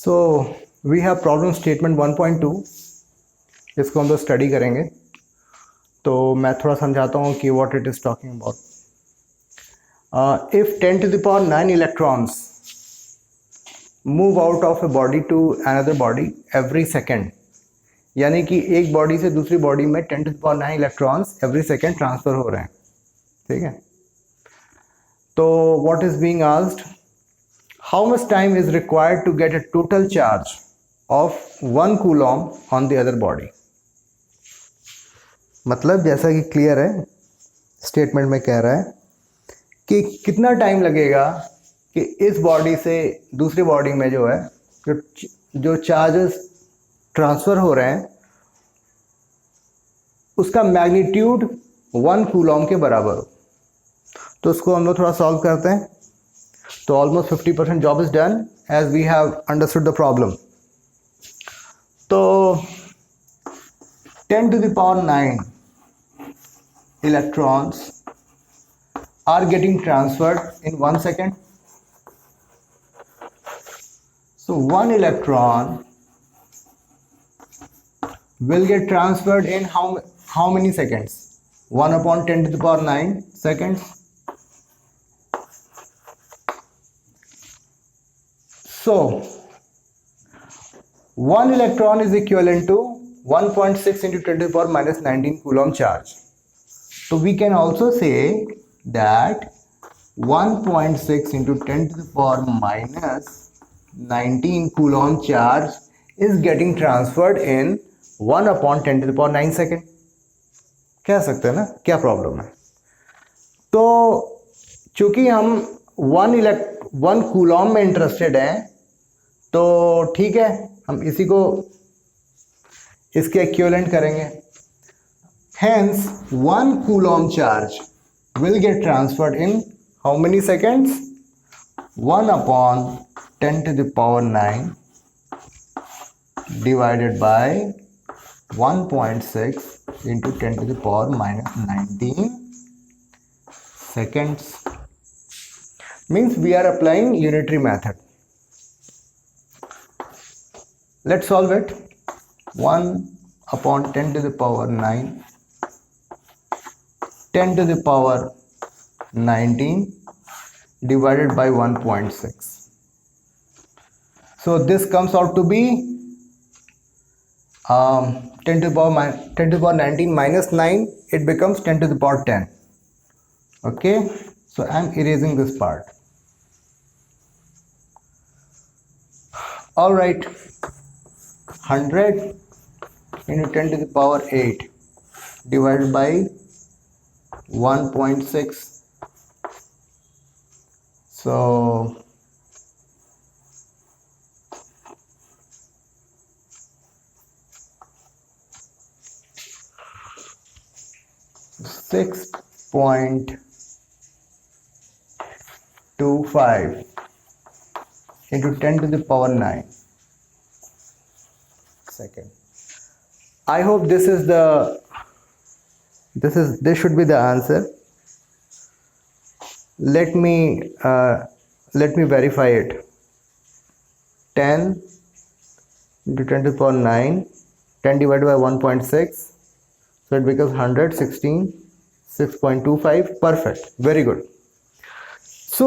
So we have problem statement 1.2. इसको हम लोग स्टडी करेंगे, तो मैं थोड़ा समझाता हूँ कि what it is talking about. If 10⁹ electrons move out of a body to another body every second, यानी कि एक बॉडी से दूसरी बॉडी में 10⁹ इलेक्ट्रॉन्स एवरी सेकेंड ट्रांसफ़र हो रहे हैं. ठीक है, तो what is being asked, how much time is required to get a total charge of 1 coulomb on the other body. मतलब जैसा कि क्लियर है, स्टेटमेंट में कह रहा है कि कितना टाइम लगेगा कि इस बॉडी से दूसरी बॉडी में जो है जो चार्जेस ट्रांसफ़र हो रहे हैं उसका मैग्नीट्यूड 1 कूलॉम के बराबर हो. तो उसको हम लोग थोड़ा सॉल्व करते हैं. So almost 50% job is done as we have understood the problem. So 10⁹ electrons are getting transferred in 1 second. So 1 electron will get transferred in how many seconds? 1/10⁹ seconds. So 1 electron is equivalent to 1.6 into 10⁻⁻19 coulomb charge. So we can also say that 1.6 into 10⁻⁻19 coulomb charge is getting transferred in 1/10⁹ second. कह सकते हैं ना, क्या problem है. तो चूंकि हम 1 Coulomb में इंटरेस्टेड हैं, तो ठीक है, हम इसी को इसके इक्विवेलेंट करेंगे. Hence 1 Coulomb charge will get transferred in how many seconds? 1/10⁹ divided by 1.6 into 10⁻⁻19 seconds. Means we are applying unitary method. Let's solve it. 1/10⁹ 10⁻19 divided by 1.6. So this comes out to be 10⁻19 minus 9. It becomes 10⁻10. Okay, so I am erasing this part. All right, 100 into 10⁸ divided by 1.6. So 6.25 into 10⁹ second. I hope this should be the answer. Let me verify it. 10 into 10⁹, 10 divided by 1.6, so it becomes 116, 6.25. Perfect, very good. So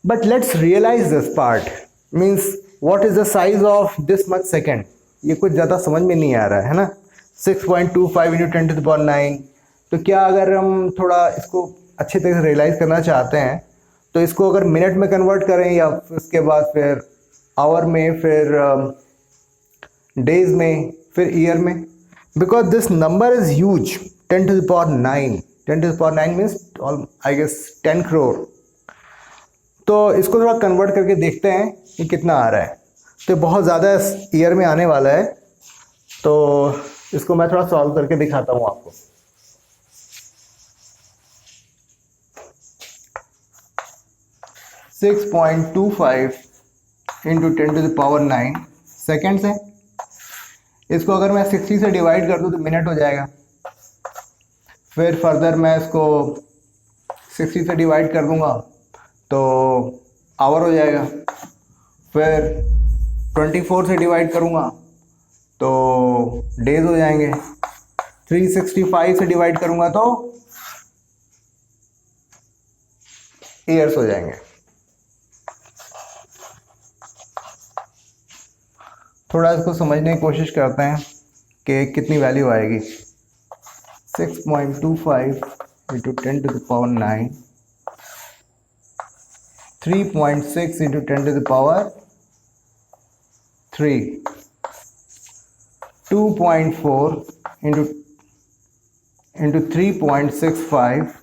but let's realize this part. Means what is the size of this much second? ये कुछ ज़्यादा समझ में नहीं आ रहा है ना. 6.25 into 10⁹. तो क्या अगर हम थोड़ा इसको अच्छे तरह से रियलाइज़ करना चाहते हैं तो इसको अगर मिनट में कन्वर्ट करें या उसके बाद फिर आवर में, फिर डेज में, फिर ईयर में. Because this number is huge. 10⁹ 10⁹ means I guess 10 crore. तो इसको थोड़ा कन्वर्ट करके देखते हैं कि कितना आ रहा है. तो बहुत ज़्यादा ईयर में आने वाला है, तो इसको मैं थोड़ा सॉल्व करके दिखाता हूँ आपको. सिक्स 6.25 इंटू 10⁹ सेकेंड्स है. इसको अगर मैं 60 से डिवाइड कर दूँ तो मिनट हो जाएगा. फिर फर्दर मैं इसको 60 से डिवाइड कर दूंगा तो आवर हो जाएगा. फिर 24 से डिवाइड करूँगा तो डेज हो जाएंगे, 365 से डिवाइड करूँगा तो ईयर्स हो जाएंगे। थोड़ा इसको समझने की कोशिश करते हैं कि कितनी वैल्यू आएगी। 6.25 into 10 to the power 9, 3.6 into 10 to the power 3, 2.4 into 3.65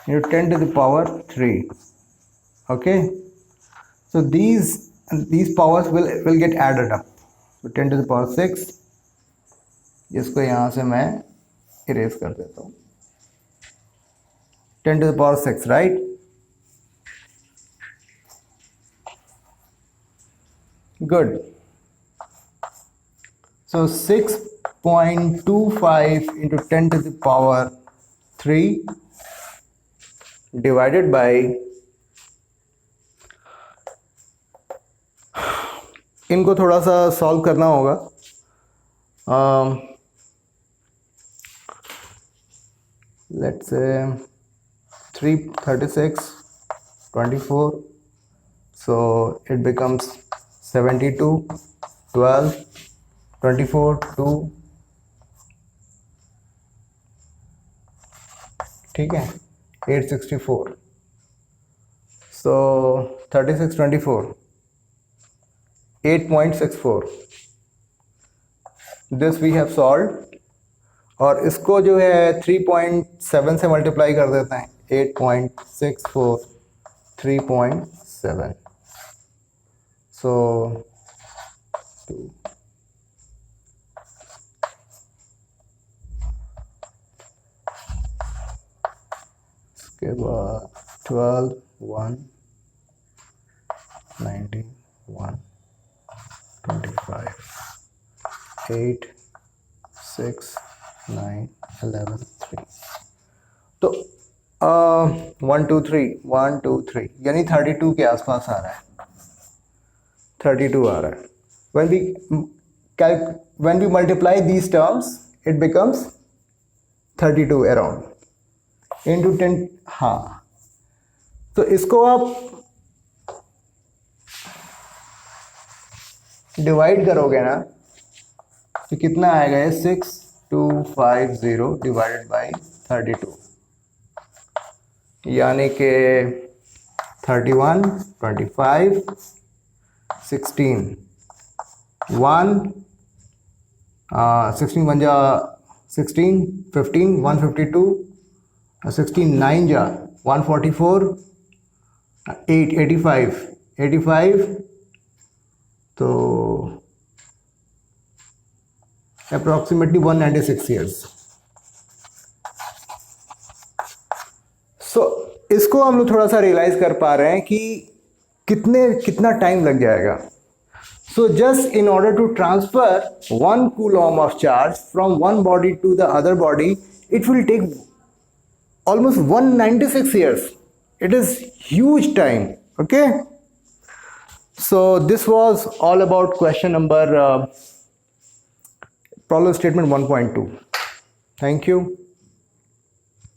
into 10 to the power 3. Okay, so these powers will get added up. So 10 to the power 6, जिसको यहाँ से मैं इरेज कर देता हूँ, 10 to the power 6, right? Good. So 6.25 into 10 to the power 3 divided by, इनको थोड़ा सा सॉल्व करना होगा। Let's say 336, 24, so it becomes 72, 12, 24, 2, ठीक है, 864, so 36, 24, 8.64, this we have solved। और इसको जो है 3.7 से मल्टीप्लाई कर देते हैं, 8.64, 3.7, so 2, इसके बाद 12, 1, 19, 1, 25, 8, 6, 9, 11, 3, तो 1 2 3 1 2 3 यानी 32 के आसपास आ रहा है, 32 आ रहा है। when we multiply these terms it becomes 32 around into 10। हाँ, तो इसको आप डिवाइड करोगे ना तो कितना आएगा, ये 6250 डिवाइडेड बाई 32, यानी कि 31, 25, 16, 1, 16 1 जा 16, 15, 152, 16 9 जा 144, 8 85, तो approximately 196 years। so इसको हम लोग थोड़ा सा रियलाइज कर पा रहे हैं कि कितना टाइम लग जाएगा। so just in order to transfer 1 coulomb of charge from one body to the other body, it will take almost 196 years. It is huge time. Okay, so this was all about question number problem statement 1.2. Thank you.